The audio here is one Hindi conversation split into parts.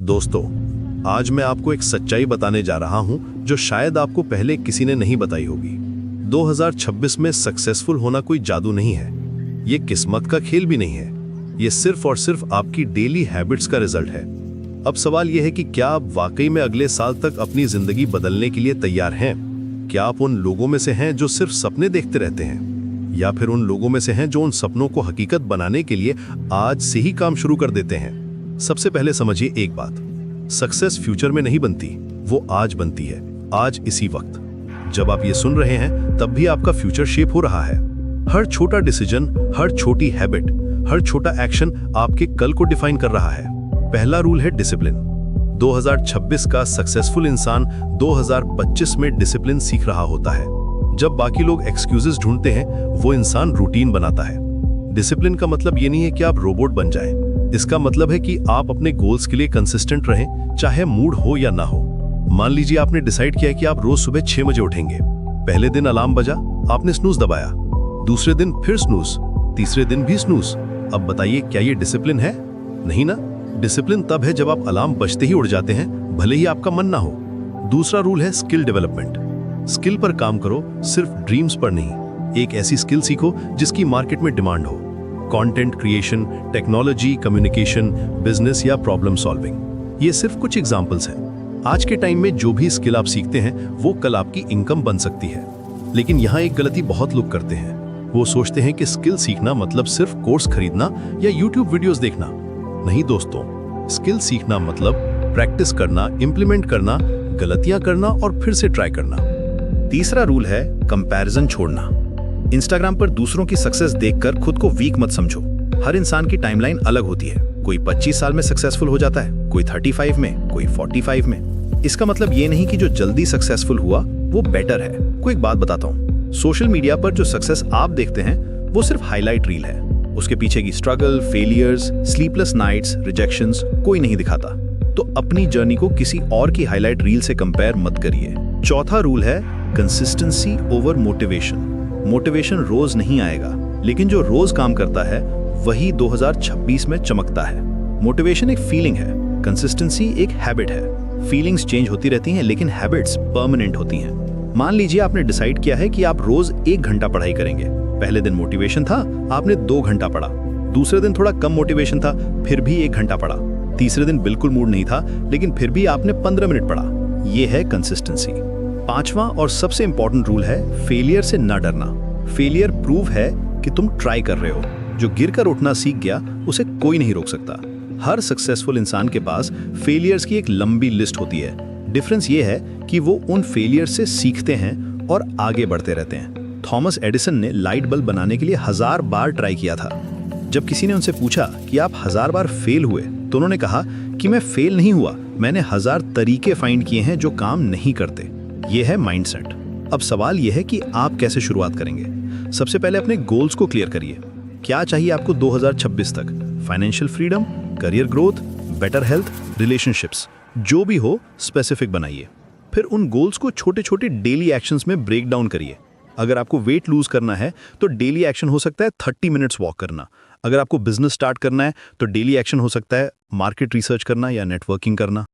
दोस्तों, आज मैं आपको एक सच्चाई बताने जा रहा हूं जो शायद आपको पहले किसी ने नहीं बताई होगी। 2026 में सक्सेसफुल होना कोई जादू नहीं है, ये किस्मत का खेल भी नहीं है, ये सिर्फ और सिर्फ आपकी डेली हैबिट्स का रिजल्ट है। अब सवाल यह है कि क्या आप वाकई में अगले साल तक अपनी जिंदगी बदलने के लिए तैयार हैं? क्या आप उन लोगों में से हैं जो सिर्फ सपने देखते रहते हैं, या फिर उन लोगों में से हैं जो उन सपनों को हकीकत बनाने के लिए आज से ही काम शुरू कर देते हैं? सबसे पहले समझिए एक बात, सक्सेस फ्यूचर में नहीं बनती, वो आज बनती है, आज इसी वक्त। जब आप ये सुन रहे हैं तब भी आपका फ्यूचर शेप हो रहा है। हर छोटा डिसीजन, हर छोटी हैबिट, हर छोटा एक्शन आपके कल को डिफाइन कर रहा है। पहला रूल है डिसिप्लिन। 2026 का सक्सेसफुल इंसान 2025 में डिसिप्लिन सीख रहा होता है। जब बाकी लोग एक्सक्यूजेस ढूंढते हैं, वो इंसान रूटीन बनाता है। डिसिप्लिन का मतलब ये नहीं है कि आप रोबोट बन जाएं। इसका मतलब है कि आप अपने गोल्स के लिए कंसिस्टेंट रहें, चाहे मूड हो या ना हो। मान लीजिए आपने डिसाइड किया कि आप रोज सुबह 6 बजे उठेंगे। पहले दिन अलार्म बजा, आपने स्नूज दबाया, दूसरे दिन फिर स्नूज, तीसरे दिन भी स्नूज। अब बताइए, क्या ये डिसिप्लिन है? नहीं ना। डिसिप्लिन तब है जब आप अलार्म बजते ही उठ जाते हैं, भले ही आपका मन ना हो। दूसरा रूल है स्किल डेवलपमेंट। स्किल पर काम करो, सिर्फ ड्रीम्स पर नहीं। एक ऐसी स्किल सीखो जिसकी मार्केट में डिमांड हो। Content creation, technology, communication, business या प्रॉब्लम सॉल्विंग, ये सिर्फ कुछ एग्जांपल्स हैं। आज के टाइम में जो भी स्किल आप सीखते हैं वो कल आपकी इनकम बन सकती है। लेकिन यहाँ एक गलती बहुत लोग करते हैं, वो सोचते हैं कि स्किल सीखना मतलब सिर्फ कोर्स खरीदना या यूट्यूब वीडियोस देखना। नहीं दोस्तों, स्किल सीखना मतलब प्रैक्टिस करना, इंप्लीमेंट करना, गलतियां करना और फिर से ट्राई करना। तीसरा रूल है कंपैरिजन छोड़ना। इंस्टाग्राम पर दूसरों की सक्सेस देखकर खुद को वीक मत समझो। हर इंसान की टाइमलाइन अलग होती है। कोई 25 साल में सक्सेसफुल हो जाता है, कोई 35 में, कोई 45 में। इसका मतलब ये नहीं कि जो जल्दी सक्सेसफुल हुआ वो बेटर है। कोई एक बात बताता हूँ, सोशल मीडिया पर जो सक्सेस आप देखते हैं वो सिर्फ हाईलाइट रील है। उसके पीछे की struggle, failures, sleepless nights, rejections कोई नहीं दिखाता। तो अपनी जर्नी को किसी और की हाईलाइट रील से कंपेयर मत करिए। चौथा रूल है कंसिस्टेंसी ओवर मोटिवेशन। मोटिवेशन रोज नहीं आएगा, लेकिन जो रोज काम करता है वही 2026 में चमकता है। मोटिवेशन एक फीलिंग है, कंसिस्टेंसी एक हैबिट है। फीलिंग्स चेंज होती रहती हैं, लेकिन हैबिट्स परमानेंट होती हैं। मान लीजिए आपने डिसाइड किया है कि आप रोज 1 घंटा पढ़ाई करेंगे। पहले दिन मोटिवेशन था, आपने 2 घंटा पढ़ा। दूसरे दिन थोड़ा कम मोटिवेशन था, फिर भी 1 घंटा पढ़ा। तीसरे दिन बिल्कुल मूड नहीं था, लेकिन फिर भी आपने 15 मिनट पढ़ा। यह है कंसिस्टेंसी। पांचवा और सबसे इंपॉर्टेंट रूल है फेलियर से ना डरना। फेलियर प्रूव है कि तुम ट्राई कर रहे हो। जो गिरकर उठना सीख गया उसे कोई नहीं रोक सकता। हर सक्सेसफुल इंसान के पास फेलियर्स की एक लंबी लिस्ट होती है। डिफरेंस ये है कि वो उन फेलियर्स से सीखते हैं और आगे बढ़ते रहते हैं। थॉमस एडिसन ने लाइट बल्ब बनाने के लिए 1000 बार ट्राई किया था। जब किसी ने उनसे पूछा कि आप 1000 बार फेल हुए, तो उन्होंने कहा कि मैं फेल नहीं हुआ, मैंने 1000 तरीके फाइंड किए हैं जो काम नहीं करते। यह है माइंडसेट। अब सवाल यह है कि आप कैसे शुरुआत करेंगे। सबसे पहले अपने गोल्स को क्लियर करिए। क्या चाहिए आपको 2026 तक? Financial freedom, career growth, better health, relationships, जो भी हो स्पेसिफिक बनाइए। फिर उन गोल्स को छोटे छोटे डेली एक्शंस में ब्रेक डाउन करिए। अगर आपको वेट लूज करना है तो डेली एक्शन हो सकता है 30 मिनट्स वॉक करना। अगर आपको बिजनेस स्टार्ट करना है तो डेली एक्शन हो सकता है मार्केट रिसर्च करना या नेटवर्किंग करना।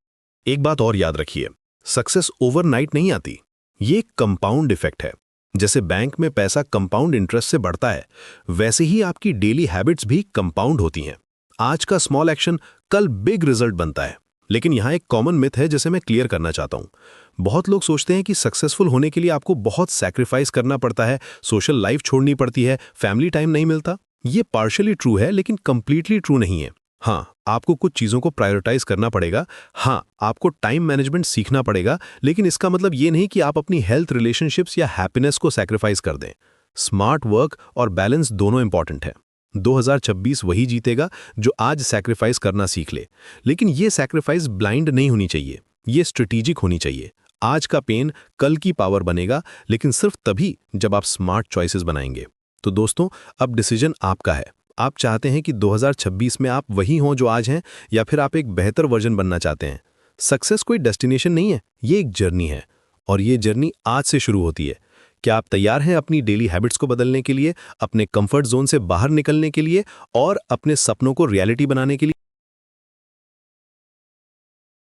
एक बात और याद रखिए, सक्सेस ओवरनाइट नहीं आती, ये कंपाउंड इफेक्ट है। जैसे बैंक में पैसा कंपाउंड इंटरेस्ट से बढ़ता है, वैसे ही आपकी डेली हैबिट्स भी कंपाउंड होती हैं। आज का स्मॉल एक्शन कल बिग रिजल्ट बनता है। लेकिन यहाँ एक कॉमन मिथ है जिसे मैं क्लियर करना चाहता हूँ। बहुत लोग सोचते हैं कि सक्सेसफुल होने के लिए आपको बहुत सैक्रिफाइस करना पड़ता है, सोशल लाइफ छोड़नी पड़ती है, फैमिली टाइम नहीं मिलता। ये पार्शियली ट्रू है, लेकिन कंप्लीटली ट्रू नहीं है। हाँ, आपको कुछ चीज़ों को प्रायोरिटाइज करना पड़ेगा। हाँ, आपको टाइम मैनेजमेंट सीखना पड़ेगा, लेकिन इसका मतलब ये नहीं कि आप अपनी हेल्थ, रिलेशनशिप्स या हैप्पीनेस को सैक्रिफाइस कर दें। स्मार्ट वर्क और बैलेंस दोनों इंपॉर्टेंट है। 2026 वही जीतेगा जो आज सैक्रिफाइस करना सीख ले। लेकिन ये सैक्रिफाइस ब्लाइंड नहीं होनी चाहिए, ये स्ट्रेटेजिक होनी चाहिए। आज का पेन कल की पावर बनेगा, लेकिन सिर्फ तभी जब आप स्मार्ट चॉइसेस बनाएंगे। तो दोस्तों, अब डिसीजन आपका है। आप चाहते हैं कि 2026 में आप वही हों जो आज हैं, या फिर आप एक बेहतर वर्जन बनना चाहते हैं? सक्सेस कोई डेस्टिनेशन नहीं है, ये एक जर्नी है, और ये जर्नी आज से शुरू होती है। क्या आप तैयार हैं अपनी डेली हैबिट्स को बदलने के लिए, अपने कंफर्ट जोन से बाहर निकलने के लिए और अपने सपनों को रियलिटी बनाने के लिए?